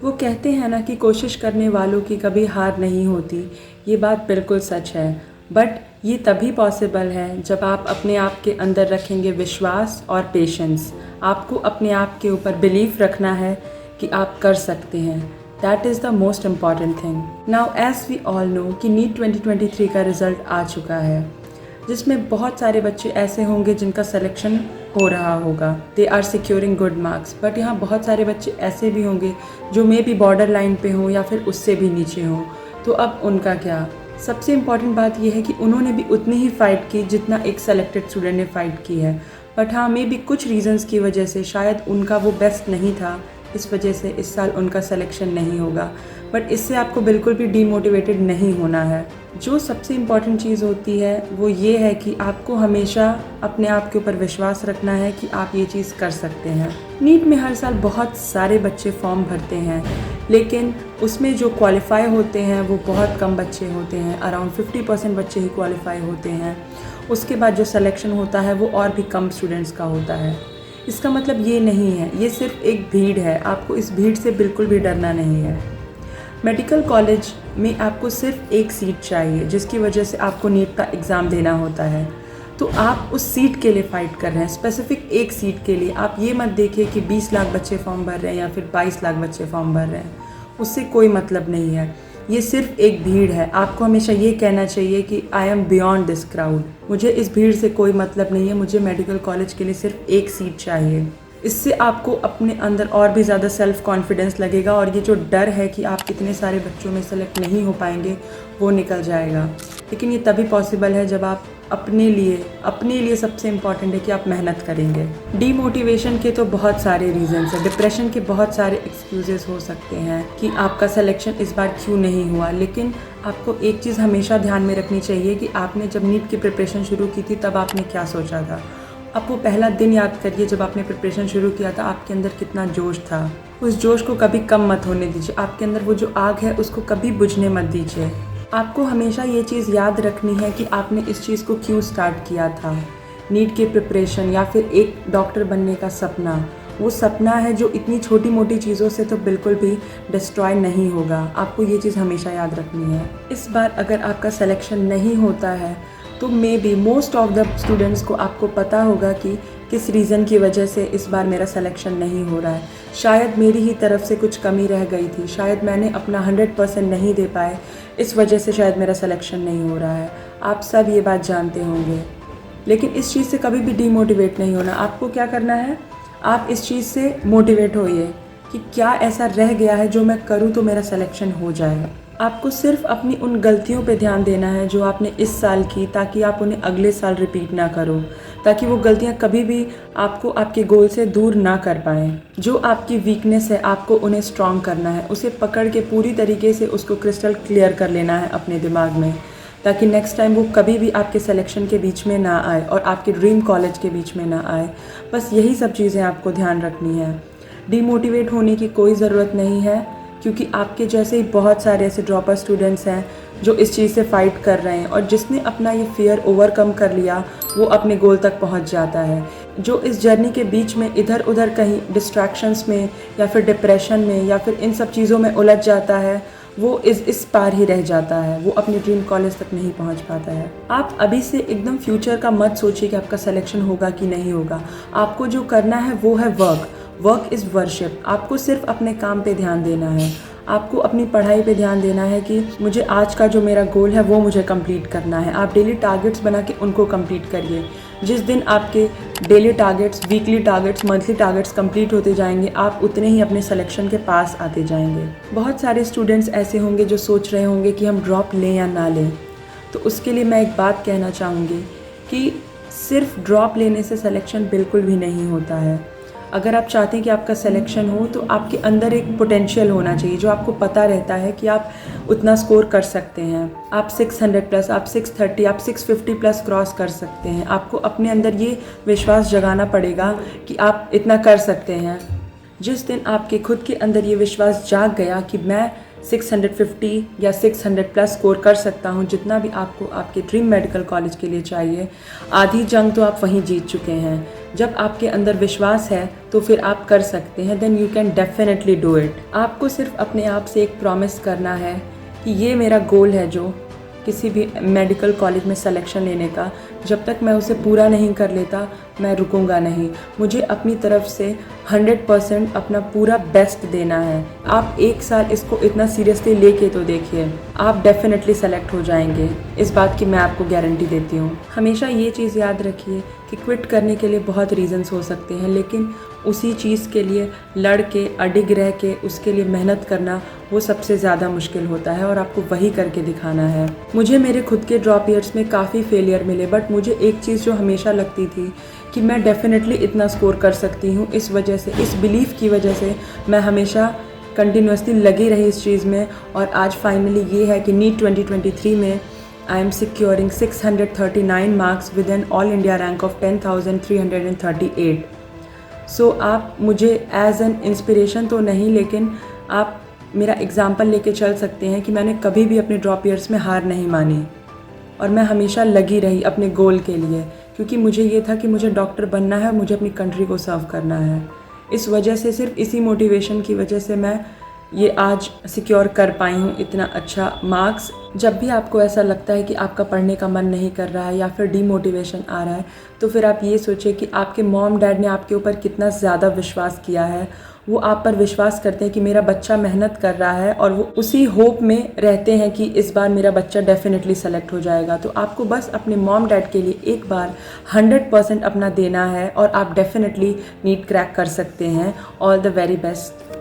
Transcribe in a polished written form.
वो कहते हैं ना कि कोशिश करने वालों की कभी हार नहीं होती। ये बात बिल्कुल सच है, बट ये तभी पॉसिबल है जब आप अपने आप के अंदर रखेंगे विश्वास और पेशेंस। आपको अपने आप के ऊपर बिलीफ रखना है कि आप कर सकते हैं। That is the most important thing. Now as we all know कि नीट 2023 का रिज़ल्ट आ चुका है, जिसमें बहुत सारे बच्चे ऐसे होंगे जिनका सिलेक्शन हो रहा होगा। They are securing good marks. But यहाँ बहुत सारे बच्चे ऐसे भी होंगे जो मे बी बॉर्डर लाइन पे हों या फिर उससे भी नीचे हों। तो अब उनका क्या? सबसे इम्पॉर्टेंट बात यह है कि उन्होंने भी उतनी ही फ़ाइट की जितना एक सेलेक्टेड स्टूडेंट ने फ़ाइट की है। बट हाँ, मे बी कुछ रीज़न्स की वजह से शायद उनका वो बेस्ट नहीं था, इस वजह से इस साल उनका सिलेक्शन नहीं होगा। बट इससे आपको बिल्कुल भी डीमोटिवेटेड नहीं होना है। जो सबसे इम्पॉर्टेंट चीज़ होती है वो ये है कि आपको हमेशा अपने आप के ऊपर विश्वास रखना है कि आप ये चीज़ कर सकते हैं। नीट में हर साल बहुत सारे बच्चे फॉर्म भरते हैं, लेकिन उसमें जो क्वालिफाई होते हैं वो बहुत कम बच्चे होते हैं। अराउंड 50% बच्चे ही क्वालिफाई होते हैं। उसके बाद जो सिलेक्शन होता है वो और भी कम स्टूडेंट्स का होता है। इसका मतलब ये नहीं है, ये सिर्फ एक भीड़ है। आपको इस भीड़ से बिल्कुल भी डरना नहीं है। मेडिकल कॉलेज में आपको सिर्फ एक सीट चाहिए, जिसकी वजह से आपको नीट का एग्ज़ाम देना होता है। तो आप उस सीट के लिए फ़ाइट कर रहे हैं, स्पेसिफिक एक सीट के लिए। आप ये मत देखिए कि 20 लाख बच्चे फॉर्म भर रहे हैं या फिर 22 लाख बच्चे फॉर्म भर रहे हैं, उससे कोई मतलब नहीं है। ये सिर्फ एक भीड़ है। आपको हमेशा ये कहना चाहिए कि I am beyond this crowd. मुझे इस भीड़ से कोई मतलब नहीं है, मुझे मेडिकल कॉलेज के लिए सिर्फ एक सीट चाहिए। इससे आपको अपने अंदर और भी ज़्यादा सेल्फ़ कॉन्फिडेंस लगेगा और ये जो डर है कि आप इतने सारे बच्चों में सेलेक्ट नहीं हो पाएंगे वो निकल जाएगा। लेकिन ये तभी पॉसिबल है जब आप अपने लिए सबसे इम्पॉर्टेंट है कि आप मेहनत करेंगे। डीमोटिवेशन के तो बहुत सारे रीज़न्स हैं, डिप्रेशन के बहुत सारे एक्सक्यूज़ेस हो सकते हैं कि आपका सिलेक्शन इस बार क्यों नहीं हुआ। लेकिन आपको एक चीज़ हमेशा ध्यान में रखनी चाहिए कि आपने जब नीट की प्रिपरेशन शुरू की थी तब आपने क्या सोचा था। आप वो पहला दिन याद करिए जब आपने प्रिपरेशन शुरू किया था, आपके अंदर कितना जोश था। उस जोश को कभी कम मत होने दीजिए। आपके अंदर वो जो आग है उसको कभी बुझने मत दीजिए। आपको हमेशा ये चीज़ याद रखनी है कि आपने इस चीज़ को क्यों स्टार्ट किया था। नीट की प्रिपरेशन या फिर एक डॉक्टर बनने का सपना, वो सपना है जो इतनी छोटी मोटी चीज़ों से तो बिल्कुल भी डिस्ट्रॉय नहीं होगा। आपको ये चीज़ हमेशा याद रखनी है। इस बार अगर आपका सिलेक्शन नहीं होता है तो may be most of the students को आपको पता होगा कि किस रीज़न की वजह से इस बार मेरा सिलेक्शन नहीं हो रहा है। शायद मेरी ही तरफ से कुछ कमी रह गई थी, शायद मैंने अपना 100% नहीं दे पाए, इस वजह से शायद मेरा सिलेक्शन नहीं हो रहा है। आप सब ये बात जानते होंगे, लेकिन इस चीज़ से कभी भी डीमोटिवेट नहीं होना। आपको क्या करना है, आप इस चीज़ से मोटिवेट होइए कि क्या ऐसा रह गया है जो मैं करूँ तो मेरा सिलेक्शन हो जाएगा। आपको सिर्फ अपनी उन गलतियों पे ध्यान देना है जो आपने इस साल की, ताकि आप उन्हें अगले साल रिपीट ना करो, ताकि वो गलतियाँ कभी भी आपको आपके गोल से दूर ना कर पाएँ। जो आपकी वीकनेस है आपको उन्हें स्ट्रॉन्ग करना है, उसे पकड़ के पूरी तरीके से उसको क्रिस्टल क्लियर कर लेना है अपने दिमाग में, ताकि नेक्स्ट टाइम वो कभी भी आपके सिलेक्शन के बीच में ना आए और आपके ड्रीम कॉलेज के बीच में ना आए। बस यही सब चीज़ें आपको ध्यान रखनी है। डीमोटिवेट होने की कोई ज़रूरत नहीं है, क्योंकि आपके जैसे ही बहुत सारे ऐसे ड्रॉपर स्टूडेंट्स हैं जो इस चीज़ से फ़ाइट कर रहे हैं, और जिसने अपना ये फ़ियर ओवरकम कर लिया वो अपने गोल तक पहुंच जाता है। जो इस जर्नी के बीच में इधर उधर कहीं डिस्ट्रैक्शंस में या फिर डिप्रेशन में या फिर इन सब चीज़ों में उलझ जाता है, वो इस पार ही रह जाता है, वो अपने ड्रीम कॉलेज तक नहीं पहुंच पाता है। आप अभी से एकदम फ्यूचर का मत सोचिए कि आपका सिलेक्शन होगा कि नहीं होगा। आपको जो करना है वो है वर्क इज़ वर्शिप। आपको सिर्फ अपने काम पे ध्यान देना है, आपको अपनी पढ़ाई पे ध्यान देना है कि मुझे आज का जो मेरा गोल है वो मुझे कंप्लीट करना है। आप डेली टारगेट्स बना के उनको कंप्लीट करिए। जिस दिन आपके daily targets, weekly targets, monthly targets complete होते जाएंगे, आप उतने ही अपने सिलेक्शन के पास आते जाएंगे। बहुत सारे स्टूडेंट्स ऐसे होंगे जो सोच रहे होंगे कि हम ड्रॉप लें या ना लें, तो उसके लिए मैं एक बात कहना चाहूँगी कि सिर्फ ड्रॉप लेने से सिलेक्शन बिल्कुल भी नहीं होता है। अगर आप चाहते हैं कि आपका सिलेक्शन हो तो आपके अंदर एक पोटेंशियल होना चाहिए, जो आपको पता रहता है कि आप उतना स्कोर कर सकते हैं। आप 600 प्लस, आप 630, आप 650 प्लस क्रॉस कर सकते हैं। आपको अपने अंदर ये विश्वास जगाना पड़ेगा कि आप इतना कर सकते हैं। जिस दिन आपके खुद के अंदर ये विश्वास जाग गया कि मैं 650 या 600 प्लस स्कोर कर सकता हूँ, जितना भी आपको आपके ड्रीम मेडिकल कॉलेज के लिए चाहिए, आधी जंग तो आप वहीं जीत चुके हैं। जब आपके अंदर विश्वास है तो फिर आप कर सकते हैं, then you can definitely do it. आपको सिर्फ अपने आप से एक प्रॉमिस करना है कि ये मेरा गोल है, जो किसी भी मेडिकल कॉलेज में सिलेक्शन लेने का, जब तक मैं उसे पूरा नहीं कर लेता मैं रुकूंगा नहीं। मुझे अपनी तरफ से 100% अपना पूरा बेस्ट देना है। आप एक साल इसको इतना सीरियसली लेके तो देखिए, आप डेफिनेटली सेलेक्ट हो जाएंगे, इस बात की मैं आपको गारंटी देती हूँ। हमेशा ये चीज़ याद रखिए कि क्विट करने के लिए बहुत रीज़न्स हो सकते हैं, लेकिन उसी चीज़ के लिए लड़ के अडिग रह के उसके लिए मेहनत करना वो सबसे ज़्यादा मुश्किल होता है, और आपको वही करके दिखाना है। मुझे मेरे खुद के ड्रॉप ईयर्स में काफ़ी फेलियर मिले, बट मुझे एक चीज़ जो हमेशा लगती थी कि मैं डेफिनेटली इतना स्कोर कर सकती हूँ, इस वजह से, इस बिलीफ की वजह से मैं हमेशा कंटिन्यूसली लगी रही इस चीज़ में। और आज फाइनली ये है कि नीट 2023 में I am securing 639 marks with an all India rank of 10,338। So आप मुझे एज एन इंस्पिरेशन तो नहीं, लेकिन आप मेरा एग्ज़ाम्पल लेके चल सकते हैं कि मैंने कभी भी अपने ड्रॉप ईयर्स में हार नहीं मानी, और मैं हमेशा लगी रही अपने गोल के लिए, क्योंकि मुझे ये था कि मुझे डॉक्टर बनना है, मुझे अपनी कंट्री को सर्व करना है। इस वजह से, सिर्फ इसी मोटिवेशन की वजह से मैं ये आज सिक्योर कर पाई हूँ इतना अच्छा मार्क्स। जब भी आपको ऐसा लगता है कि आपका पढ़ने का मन नहीं कर रहा है या फिर डीमोटिवेशन आ रहा है, तो फिर आप ये सोचिए कि आपके मॉम डैड ने आपके ऊपर कितना ज़्यादा विश्वास किया है। वो आप पर विश्वास करते हैं कि मेरा बच्चा मेहनत कर रहा है, और वो उसी होप में रहते हैं कि इस बार मेरा बच्चा डेफिनेटली सेलेक्ट हो जाएगा। तो आपको बस अपने मॉम डैड के लिए एक बार 100% अपना देना है, और आप डेफिनेटली नीट क्रैक कर सकते हैं। All the very best.